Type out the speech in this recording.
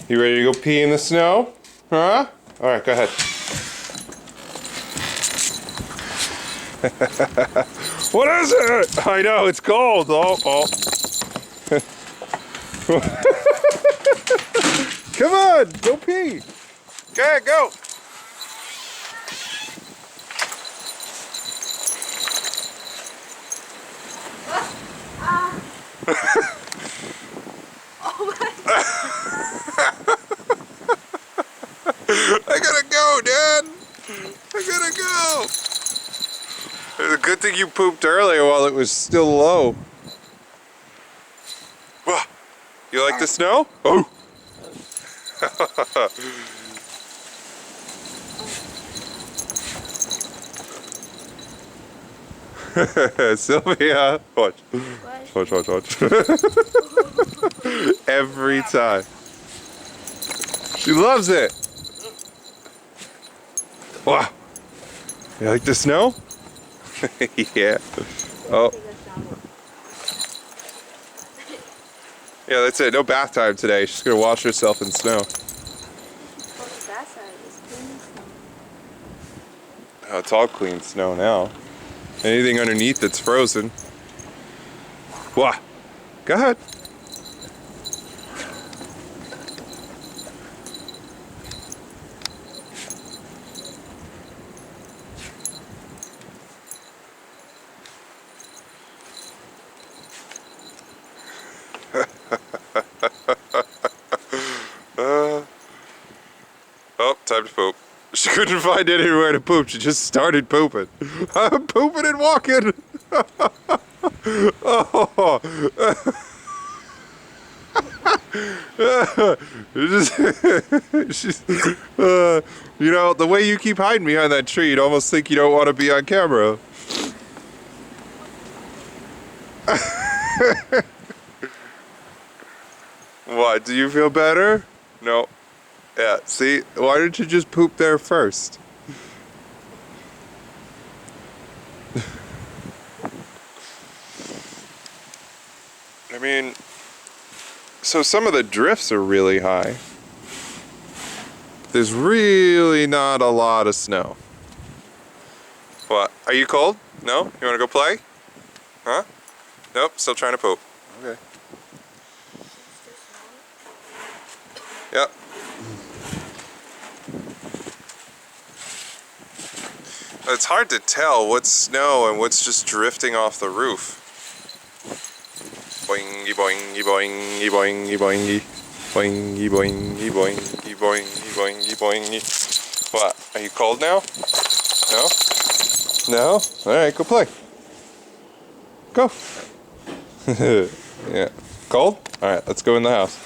You ready to go pee in the snow? Huh? Alright, go ahead. What is it? I know, it's cold. Oh. Come on, go pee. Okay, go. I gotta go, Dad. I gotta go. It's a good thing you pooped earlier while it was still low. You like the snow? Oh. Sylvia, watch. Watch. Every time. She loves it. Wow. You like the snow? Yeah. Oh. Yeah, that's it. No bath time today. She's gonna wash herself in snow. Oh, it's all clean snow now. Anything underneath that's frozen. Wow. Go ahead. Oh, time to poop. She couldn't find anywhere to poop. She just started pooping. I'm pooping and walking. Oh. She's, you know, the way you keep hiding behind that tree, you'd almost think you don't want to be on camera. What, do you feel better? No. Yeah, see, why didn't you just poop there first? I mean, so some of the drifts are really high. There's really not a lot of snow. What, are you cold? No? You wanna go play? Huh? Nope, still trying to poop. Okay. Yep. It's hard to tell what's snow and what's just drifting off the roof. Boingy boingy boingy boingy boingy. Boingy boingy boingy boingy boingy boingy. What? Are you cold now? No? No? Alright, go play. Go. Yeah. Cold? Alright, let's go in the house.